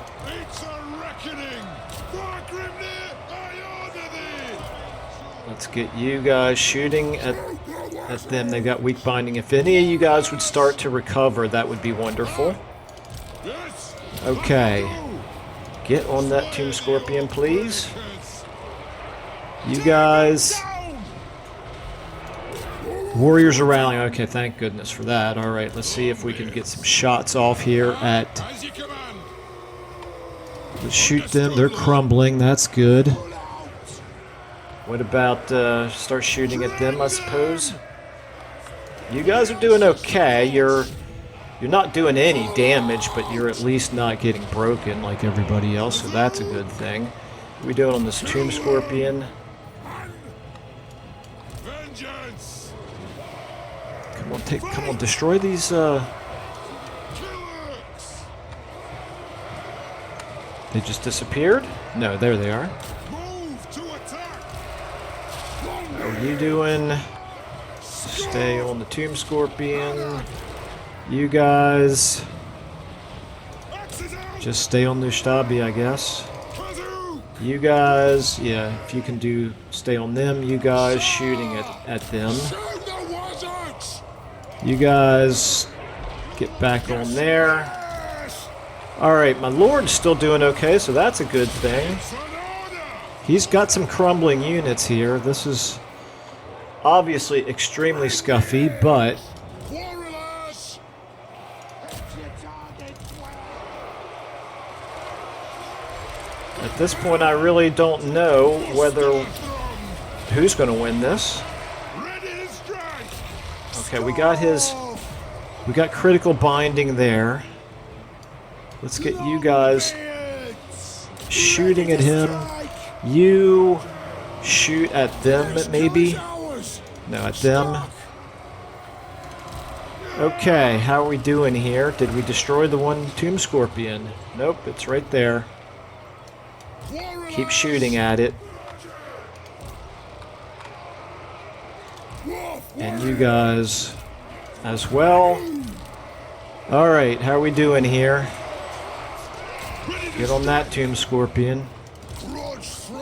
Speaker 1: Let's get you guys shooting at them. They got weak binding. If any of you guys would start to recover, that would be wonderful. Okay. Get on that tomb scorpion, please. You guys. Warriors are rallying. Okay, thank goodness for that. All right, let's see if we can get some shots off here at... Let's shoot them. They're crumbling. That's good. What about start shooting at them, I suppose? You guys are doing okay. You're not doing any damage, but you're at least not getting broken like everybody else, so that's a good thing. What are we doing on this tomb scorpion? Come on, destroy these, They just disappeared? No, there they are. How are you doing? Stay on the tomb scorpion. You guys... just stay on the Shtabi, I guess. You guys... yeah, if you can do... stay on them. You guys shooting at them. You guys get back on there. Alright, my lord's still doing okay, so that's a good thing. He's got some crumbling units here. This is obviously extremely scuffy, but... at this point, I really don't know who's going to win this. Okay, we got critical binding there. Let's get you guys shooting at him. You shoot at them, maybe? No, at them. Okay, how are we doing here? Did we destroy the one tomb scorpion? Nope, it's right there. Keep shooting at it. And you guys as well. Alright, how are we doing here? Get on that tomb scorpion.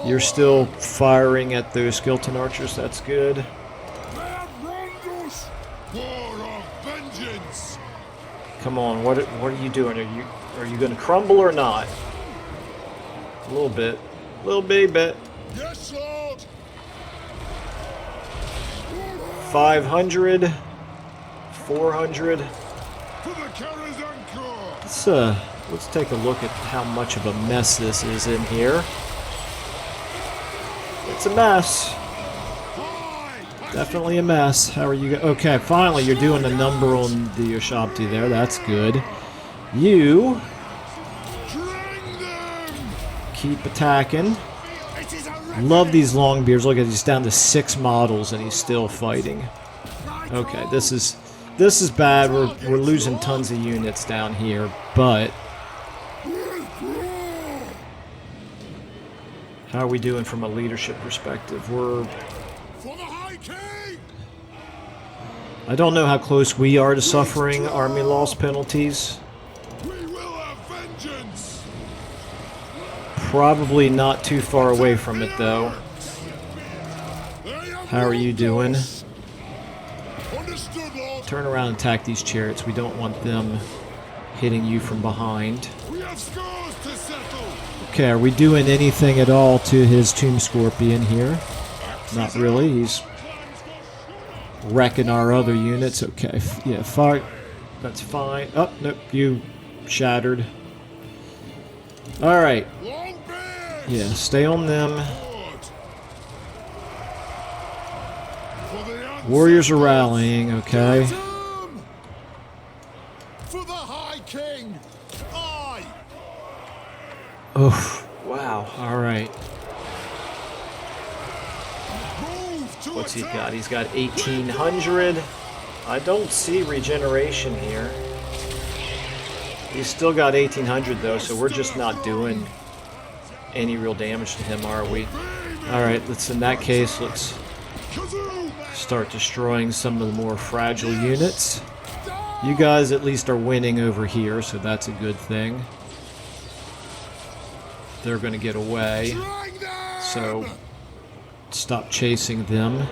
Speaker 1: You're still firing at those skeleton archers, that's good. Come on, what are you doing? Are you gonna crumble or not? A little bit. A little bitty bit. Yes, Lord. 500, 400. Let's take a look at how much of a mess this is in here. It's a mess. Definitely a mess. How are you? Okay, finally you're doing a number on the Ushabti there. That's good. You keep attacking. Love these long beards. Look at he's down to 6 models and he's still fighting. Okay, this is bad. We're losing tons of units down here, but how are we doing from a leadership perspective? I don't know how close we are to suffering army loss penalties. Probably not too far away from it, though. How are you doing? Turn around and attack these chariots. We don't want them hitting you from behind.
Speaker 2: have scores to settle.
Speaker 1: Okay, are we doing anything at all to his Tomb Scorpion here? Not really. He's wrecking our other units. Okay, yeah, fire. That's fine. Oh, nope, you shattered. Alright. Yeah, stay on them. Warriors are rallying, okay.
Speaker 2: For the High King. Aye.
Speaker 1: Oh, wow. Alright. What's he got? He's got 1,800. I don't see regeneration here. He's still got 1,800 though, so we're just not doing any real damage to him, are we? Alright, in that case, let's start destroying some of the more fragile units. You guys at least are winning over here, so that's a good thing. They're going to get away, so stop chasing them.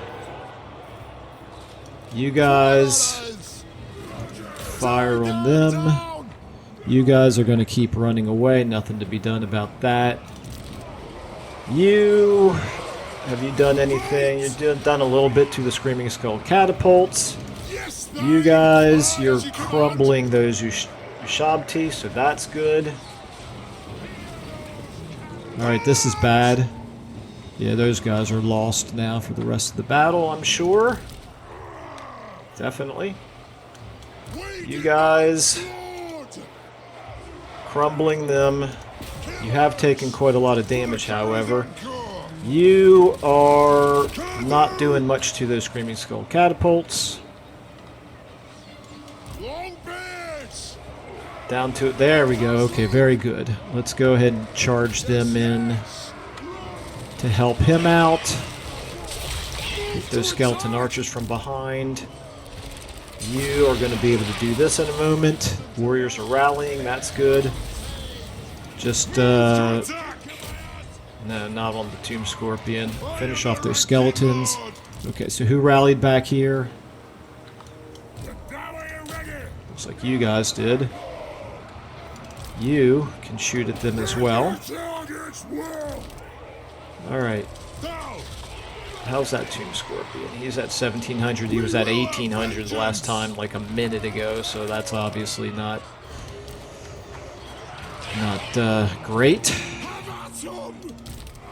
Speaker 1: You guys fire on them. You guys are going to keep running away. Nothing to be done about that. Have you done anything? You've done a little bit to the Screaming Skull catapults. You guys, you're crumbling those Ushabti, so that's good. Alright, this is bad. Yeah, those guys are lost now for the rest of the battle, I'm sure. Definitely. You guys, crumbling them. You have taken quite a lot of damage, however. You are not doing much to those Screaming Skull catapults. Down to it. There we go. Okay, very good. Let's go ahead and charge them in to help him out. Get those skeleton archers from behind. You are going to be able to do this in a moment. Warriors are rallying. That's good. Just, no, not on the Tomb Scorpion. Finish off those skeletons. Okay, so who rallied back here? Looks like you guys did. You can shoot at them as well. Alright. How's that Tomb Scorpion? He's at 1,700. He was at 1,800 last time, like a minute ago, so that's obviously not great.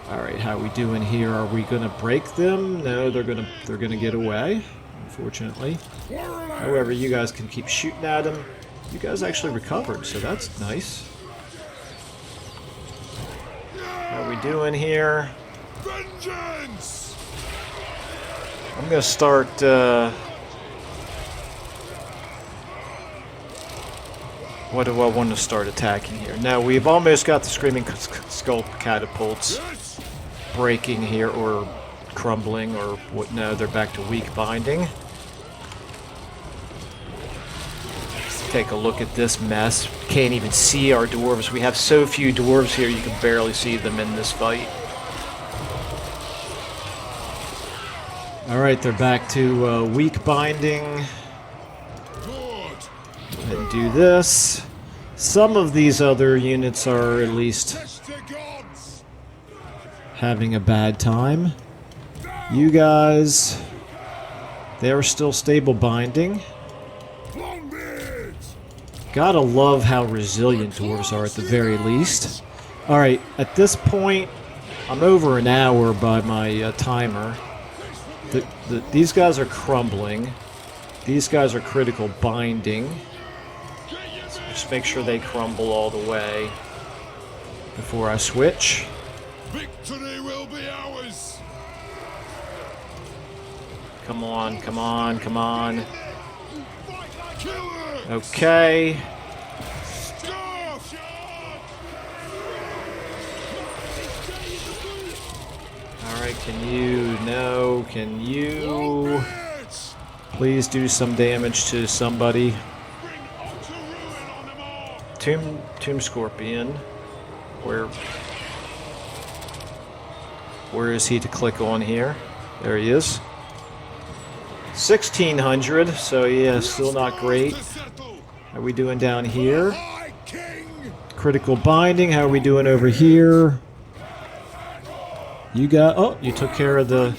Speaker 1: Alright, how are we doing here? Are we gonna break them? No, they're gonna get away, unfortunately. However, you guys can keep shooting at them. You guys actually recovered, so that's nice. How are we doing here?
Speaker 2: Vengeance!
Speaker 1: I'm gonna start what do I want to start attacking here? Now, we've almost got the Screaming Skull catapults breaking here, or crumbling, or what? No, they're back to weak binding. Take a look at this mess. Can't even see our dwarves. We have so few dwarves here, you can barely see them in this fight. Alright, they're back to weak binding. Go ahead and do this. Some of these other units are at least having a bad time. You guys, they're still stable binding. Gotta love how resilient dwarves are at the very least. Alright, at this point, I'm over an hour by my timer. These guys are crumbling. These guys are critical binding. So just make sure they crumble all the way before I switch.
Speaker 2: Victory will be ours.
Speaker 1: Come on, come on, come on. Okay. Alright, can you please do some damage to somebody? Tomb Scorpion. Where is he to click on here? There he is. 1,600, so yeah, still not great. How are we doing down here? Critical binding. How are we doing over here? You got... Oh, you took care of the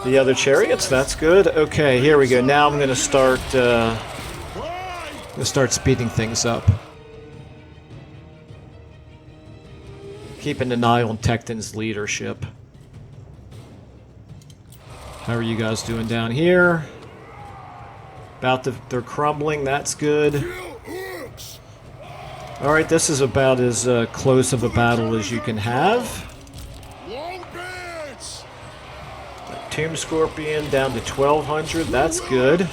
Speaker 1: other chariots. That's good. Okay, here we go. Now I'm going to start speeding things up. Keeping an eye on Tekton's leadership. How are you guys doing down here? They're crumbling. That's good. Alright, this is about as close of a battle as you can have. Tomb Scorpion down to 1200. That's good.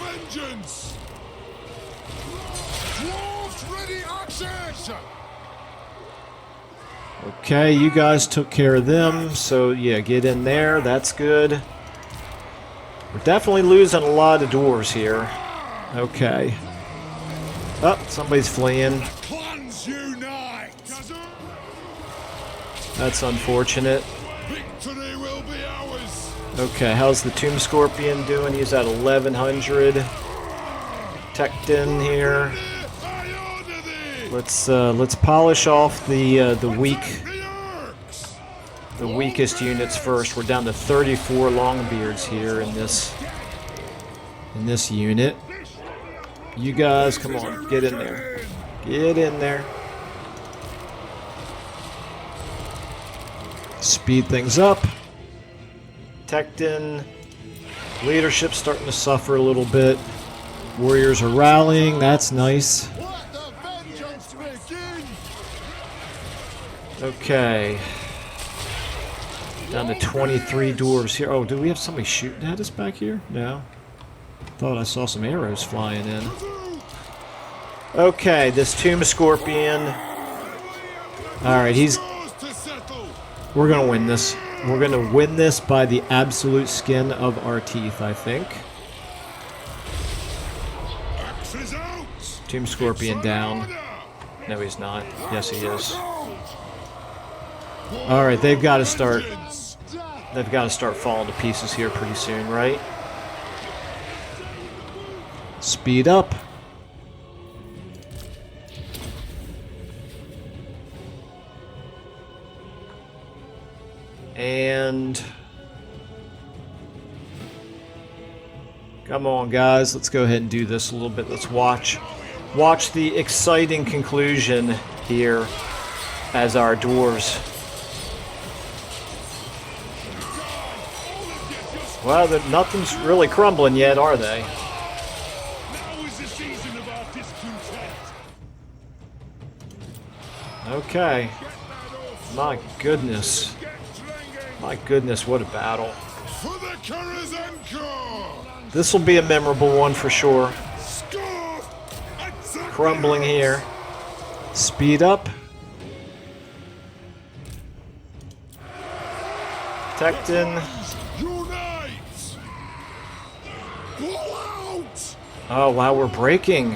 Speaker 1: Okay, you guys took care of them. So, yeah, get in there. That's good. We're definitely losing a lot of dwarves here. Okay. Oh, somebody's fleeing. That's unfortunate. Okay, how's the Tomb Scorpion doing? He's at 1100. Tekton here. Let's polish off the weakest units first. We're down to 34 Longbeards here in this unit. You guys, come on, get in there. Get in there. Speed things up. Tekton. Leadership's starting to suffer a little bit. Warriors are rallying. That's nice. Okay. Down to 23 dwarves here. Oh, do we have somebody shooting at us back here? No. Thought I saw some arrows flying in. Okay, this Tomb Scorpion. Alright, we're gonna win this. We're gonna win this by the absolute skin of our teeth, I think. Tomb Scorpion down. No, he's not. Yes, he is. Alright, they've got to start falling to pieces here pretty soon, right? Speed up. And come on, guys, let's go ahead and do this a little bit. Let's watch the exciting conclusion here as our dwarves. Well, nothing's really crumbling yet, are they? Okay. My goodness. My goodness, what a battle. This will be a memorable one for sure. Crumbling here. Speed up. Tekton. Oh wow, we're breaking.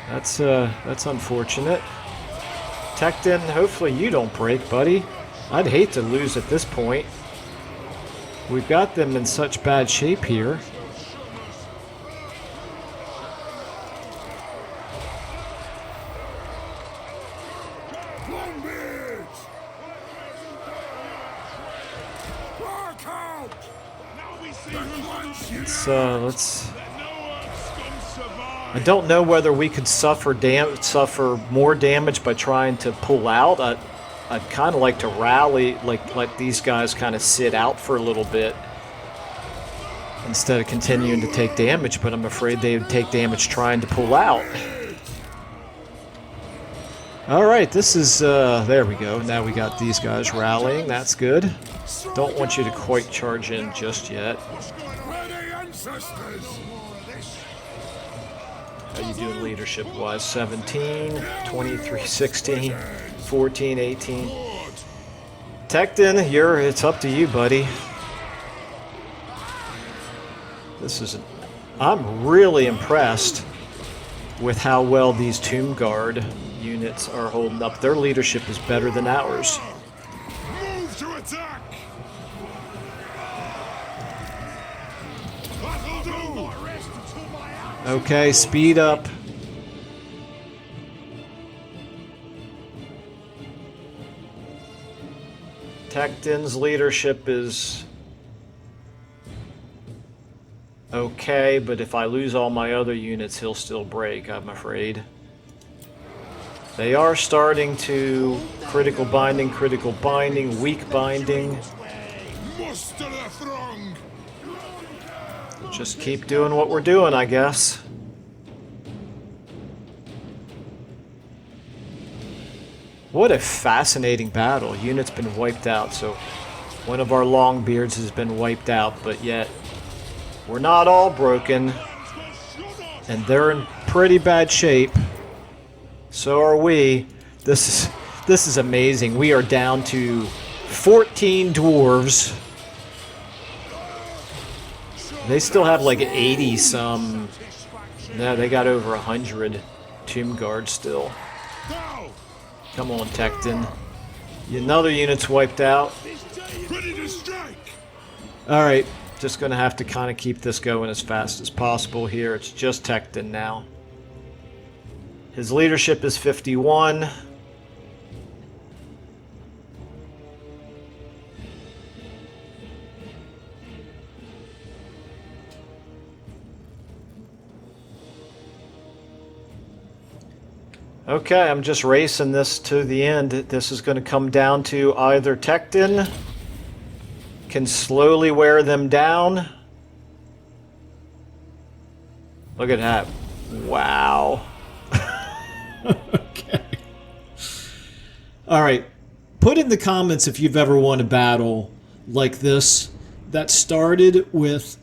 Speaker 1: That's unfortunate. Tekton, hopefully you don't break, buddy. I'd hate to lose at this point. We've got them in such bad shape here. Let's. I don't know whether we could suffer more damage by trying to pull out. I'd kind of like to rally, let these guys kind of sit out for a little bit instead of continuing to take damage. But I'm afraid they would take damage trying to pull out. All right, this is there we go. Now we got these guys rallying. That's good. Don't want you to quite charge in just yet. How you doing leadership-wise? 17, 23, 16, 14, 18. Tekton, it's up to you, buddy. I'm really impressed with how well these Tomb Guard units are holding up. Their leadership is better than ours.
Speaker 2: Move to attack.
Speaker 1: Okay, speed up. Tekton's leadership is okay, but if I lose all my other units, he'll still break, I'm afraid. They are starting to critical binding, weak binding. Just keep doing what we're doing, I guess. What a fascinating battle. Unit's been wiped out, so one of our Longbeards has been wiped out, but yet we're not all broken, and they're in pretty bad shape. So are we. This is amazing. We are down to 14 dwarves. They still have like 80 some. No, they got over 100 tomb guards still. Come on, Tekton. Another unit's wiped out. Alright, just gonna have to kind of keep this going as fast as possible here. It's just Tekton now. His leadership is 51. Okay, I'm just racing this to the end. This is going to come down to either Tekton can slowly wear them down. Look at that. Wow. Okay. All right. Put in the comments if you've ever won a battle like this that started with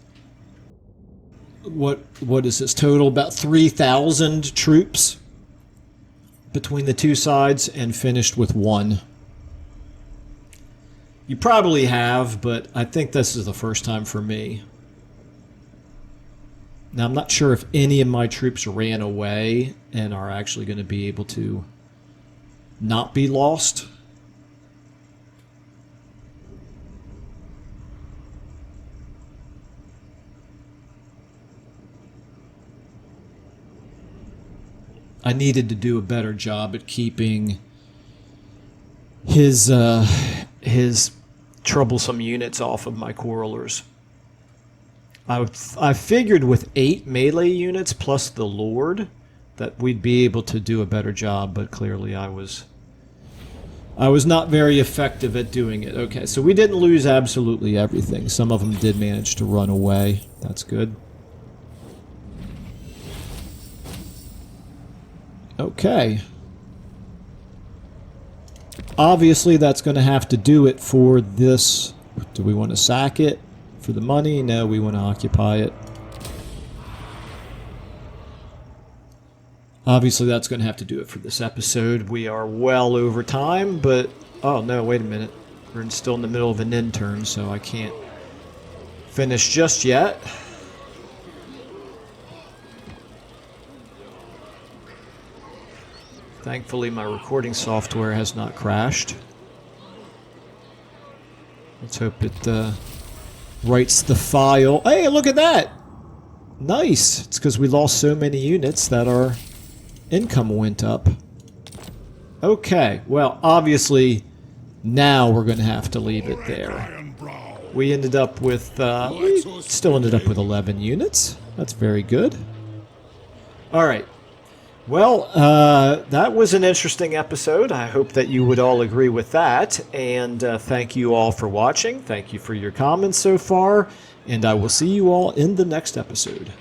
Speaker 1: what is this total? About 3,000 troops between the two sides and finished with 1. You probably have, but I think this is the first time for me. Now, I'm not sure if any of my troops ran away and are actually going to be able to not be lost. I needed to do a better job at keeping his troublesome units off of my quarrelers. I figured with 8 melee units plus the Lord that we'd be able to do a better job, but clearly I was not very effective at doing it. Okay, so we didn't lose absolutely everything. Some of them did manage to run away. That's good. Okay. Obviously, that's going to have to do it for this. Do we want to sack it for the money? No, we want to occupy it. Obviously, that's going to have to do it for this episode. We are well over time, but... Oh, no, wait a minute. We're still in the middle of an end turn, so I can't finish just yet. Thankfully, my recording software has not crashed. Let's hope it writes the file. Hey, look at that! Nice! It's because we lost so many units that our income went up. Okay, well, obviously, now we're going to have to leave it there. We ended up with, we still ended up with 11 units. That's very good. Alright. Well, that was an interesting episode. I hope that you would all agree with that. And thank you all for watching. Thank you for your comments so far. And I will see you all in the next episode.